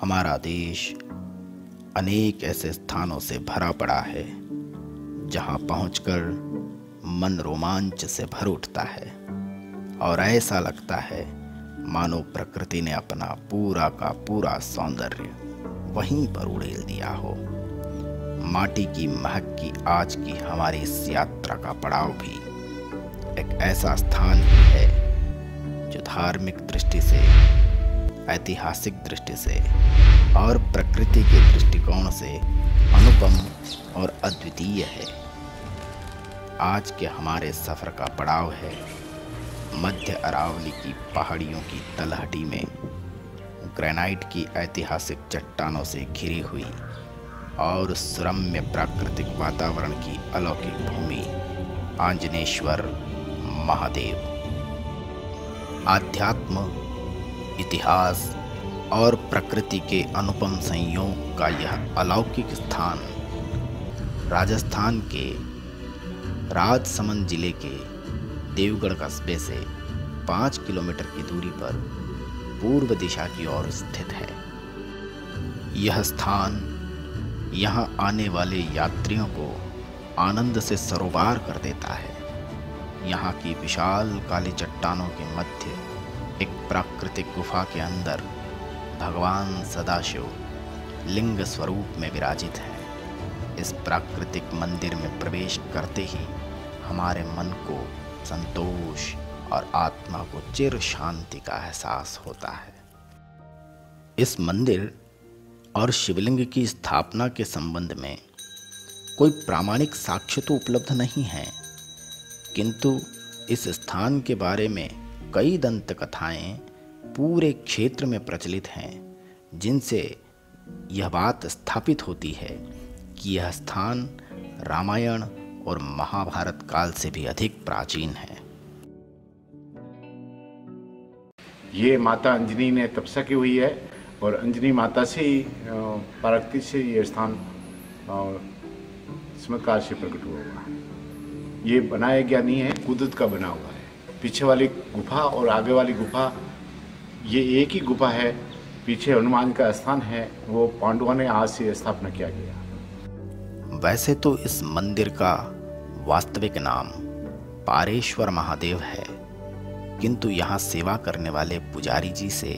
हमारा देश अनेक ऐसे स्थानों से भरा पड़ा है जहां पहुंचकर मन रोमांच से भर उठता है और ऐसा लगता है मानो प्रकृति ने अपना पूरा का पूरा सौंदर्य वहीं पर उड़ेल दिया हो। माटी की महक की आज की हमारी इस यात्रा का पड़ाव भी एक ऐसा स्थान ही है जो धार्मिक दृष्टि से, ऐतिहासिक दृष्टि से और प्रकृति के दृष्टिकोण से अनुपम और अद्वितीय है। आज के हमारे सफ़र का पड़ाव है मध्य अरावली की पहाड़ियों की तलहटी में ग्रेनाइट की ऐतिहासिक चट्टानों से घिरी हुई और सुरम्य प्राकृतिक वातावरण की अलौकिक भूमि आंजनेश्वर महादेव। आध्यात्म, इतिहास और प्रकृति के अनुपम संयोग का यह अलौकिक स्थान राजस्थान के राजसमंद जिले के देवगढ़ कस्बे से 5 किलोमीटर की दूरी पर पूर्व दिशा की ओर स्थित है। यह स्थान यहाँ आने वाले यात्रियों को आनंद से सरोबार कर देता है। यहाँ की विशाल काली चट्टानों के मध्य एक प्राकृतिक गुफा के अंदर भगवान सदाशिव लिंग स्वरूप में विराजित हैं। इस प्राकृतिक मंदिर में प्रवेश करते ही हमारे मन को संतोष और आत्मा को चिर शांति का एहसास होता है। इस मंदिर और शिवलिंग की स्थापना के संबंध में कोई प्रामाणिक साक्ष्य तो उपलब्ध नहीं है, किंतु इस स्थान के बारे में कई दंत कथाएं पूरे क्षेत्र में प्रचलित हैं, जिनसे यह बात स्थापित होती है कि यह स्थान रामायण और महाभारत काल से भी अधिक प्राचीन है। ये माता अंजनी ने तपस्या की हुई है और अंजनी माता से ही प्राकृति से ये स्थान चमत्कार से प्रकट हुआ है। ये बनाया गया नहीं है, कुदरत का बना हुआ है। पीछे वाली गुफा और आगे वाली गुफा ये एक ही गुफा है। पीछे हनुमान का स्थान है, वो पांडवों ने आज से स्थापना किया गया। वैसे तो इस मंदिर का वास्तविक नाम पारेश्वर महादेव है, किंतु यहाँ सेवा करने वाले पुजारी जी से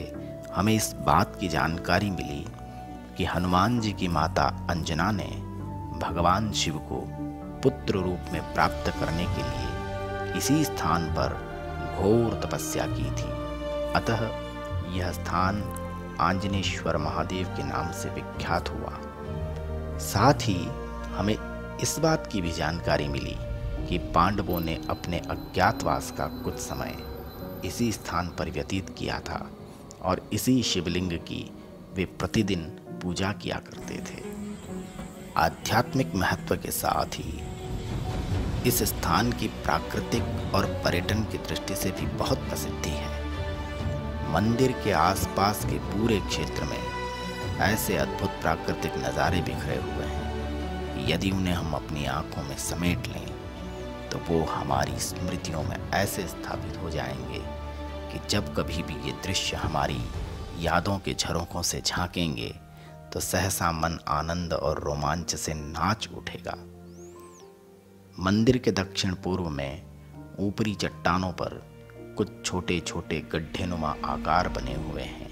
हमें इस बात की जानकारी मिली कि हनुमान जी की माता अंजना ने भगवान शिव को पुत्र रूप में प्राप्त करने के लिए इसी स्थान पर घोर तपस्या की थी। अतः यह स्थान आंजनेश्वर महादेव के नाम से विख्यात हुआ। साथ ही हमें इस बात की भी जानकारी मिली कि पांडवों ने अपने अज्ञातवास का कुछ समय इसी स्थान पर व्यतीत किया था और इसी शिवलिंग की वे प्रतिदिन पूजा किया करते थे। आध्यात्मिक महत्व के साथ ही इस स्थान की प्राकृतिक और पर्यटन की दृष्टि से भी बहुत प्रसिद्धि है। मंदिर के आसपास के पूरे क्षेत्र में ऐसे अद्भुत प्राकृतिक नज़ारे बिखरे हुए हैं, यदि उन्हें हम अपनी आंखों में समेट लें तो वो हमारी स्मृतियों में ऐसे स्थापित हो जाएंगे कि जब कभी भी ये दृश्य हमारी यादों के झरोखों से झांकेंगे तो सहसा मन आनंद और रोमांच से नाच उठेगा। मंदिर के दक्षिण पूर्व में ऊपरी चट्टानों पर कुछ छोटे छोटे गड्ढेनुमा आकार बने हुए हैं,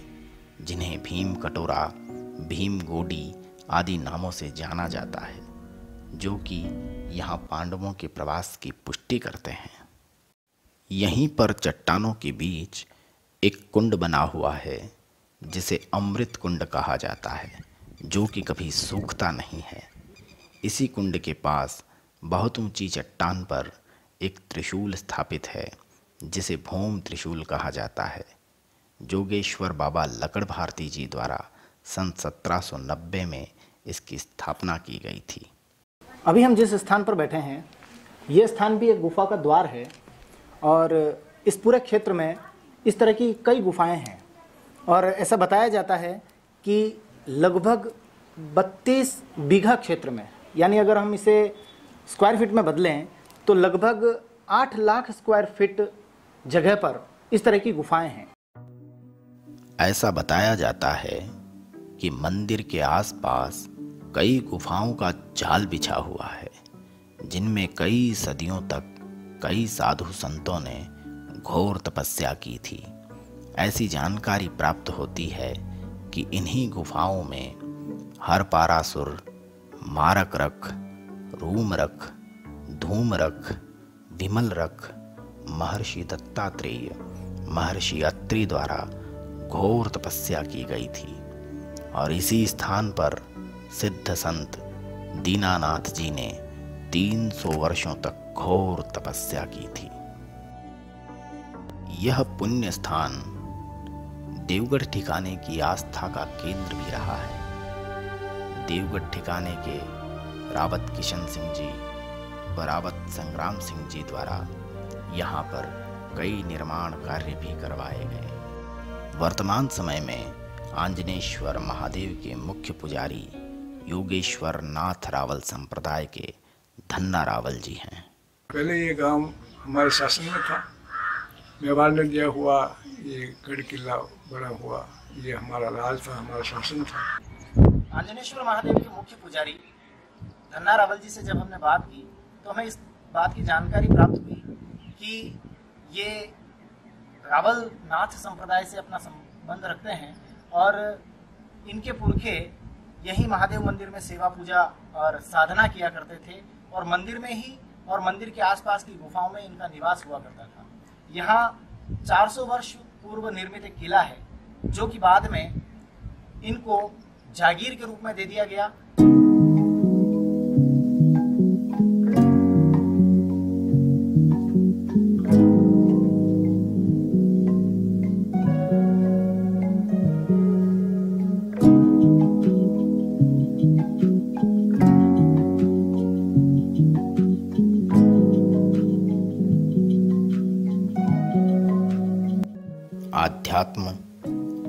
जिन्हें भीम कटोरा, भीम गोडी आदि नामों से जाना जाता है, जो कि यहाँ पांडवों के प्रवास की पुष्टि करते हैं। यहीं पर चट्टानों के बीच एक कुंड बना हुआ है जिसे अमृत कुंड कहा जाता है, जो कि कभी सूखता नहीं है। इसी कुंड के पास बहुत ऊंची चट्टान पर एक त्रिशूल स्थापित है जिसे भौम त्रिशूल कहा जाता है। जोगेश्वर बाबा लकड़ भारती जी द्वारा सन 1790 में इसकी स्थापना की गई थी। अभी हम जिस स्थान पर बैठे हैं, ये स्थान भी एक गुफा का द्वार है और इस पूरे क्षेत्र में इस तरह की कई गुफाएं हैं और ऐसा बताया जाता है कि लगभग 32 बीघा क्षेत्र में, यानी अगर हम इसे स्क्वायर फीट में बदलें तो लगभग 8 लाख स्क्वायर फीट जगह पर इस तरह की गुफाएं हैं। ऐसा बताया जाता है कि मंदिर के आसपास कई गुफाओं का जाल बिछा हुआ है, जिनमें कई सदियों तक कई साधु संतों ने घोर तपस्या की थी। ऐसी जानकारी प्राप्त होती है कि इन्हीं गुफाओं में हरपारासुर, मारक-रख, रूम-रख, धूम-रख, विमल-रख, महर्षि दत्तात्रेय, महर्षि अत्रि द्वारा घोर तपस्या की गई थी और इसी स्थान पर सिद्ध संत दीनानाथ जी ने 300 वर्षों तक घोर तपस्या की थी। यह पुण्य स्थान देवगढ़ ठिकाने की आस्था का केंद्र भी रहा है। देवगढ़ ठिकाने के रावत किशन सिंह जी व रावत संग्राम सिंह जी द्वारा यहाँ पर कई निर्माण कार्य भी करवाए गए। वर्तमान समय में आंजनेश्वर महादेव के मुख्य पुजारी योगेश्वर नाथ रावल संप्रदाय के धन्ना रावल जी हैं। पहले ये गांव हमारे शासन में था, मेवाड़ ने दिया हुआ ये गढ़ किला बना हुआ, ये हमारा राज था, हमारा शासन था। आंजनेश्वर महादेव के मुख्य पुजारी धन्ना रावल जी से जब हमने बात की तो हमें इस बात की जानकारी प्राप्त हुई कि ये रावल नाथ संप्रदाय से अपना संबंध रखते हैं और इनके पुरखे यही महादेव मंदिर में सेवा पूजा और साधना किया करते थे और मंदिर में ही और मंदिर के आसपास की गुफाओं में इनका निवास हुआ करता था। यहाँ 400 वर्ष पूर्व निर्मित एक किला है जो कि बाद में इनको जागीर के रूप में दे दिया गया। आध्यात्म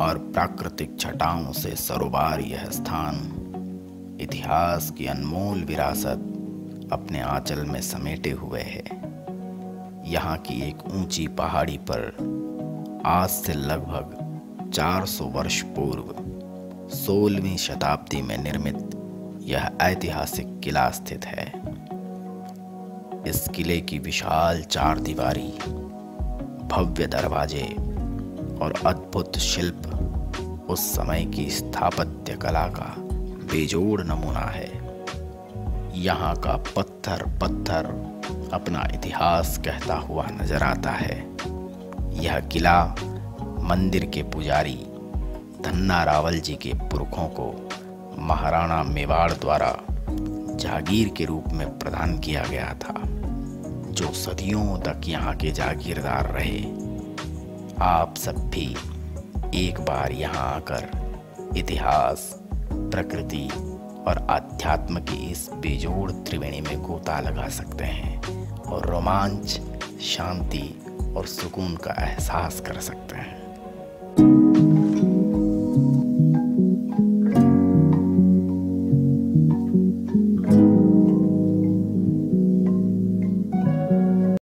और प्राकृतिक छटाओं से सरोबार यह स्थान इतिहास की अनमोल विरासत अपने आंचल में समेटे हुए है। यहाँ की एक ऊंची पहाड़ी पर आज से लगभग 400 वर्ष पूर्व 16वीं शताब्दी में निर्मित यह ऐतिहासिक किला स्थित है। इस किले की विशाल चार दीवारी, भव्य दरवाजे और अद्भुत शिल्प उस समय की स्थापत्य कला का बेजोड़ नमूना है। यहाँ का पत्थर पत्थर अपना इतिहास कहता हुआ नजर आता है। यह किला मंदिर के पुजारी धन्ना रावल जी के पुरखों को महाराणा मेवाड़ द्वारा जागीर के रूप में प्रदान किया गया था, जो सदियों तक यहाँ के जागीरदार रहे। आप सब भी एक बार यहाँ आकर इतिहास, प्रकृति और अध्यात्म की इस बेजोड़ त्रिवेणी में गोता लगा सकते हैं और रोमांच, शांति और सुकून का एहसास कर सकते हैं।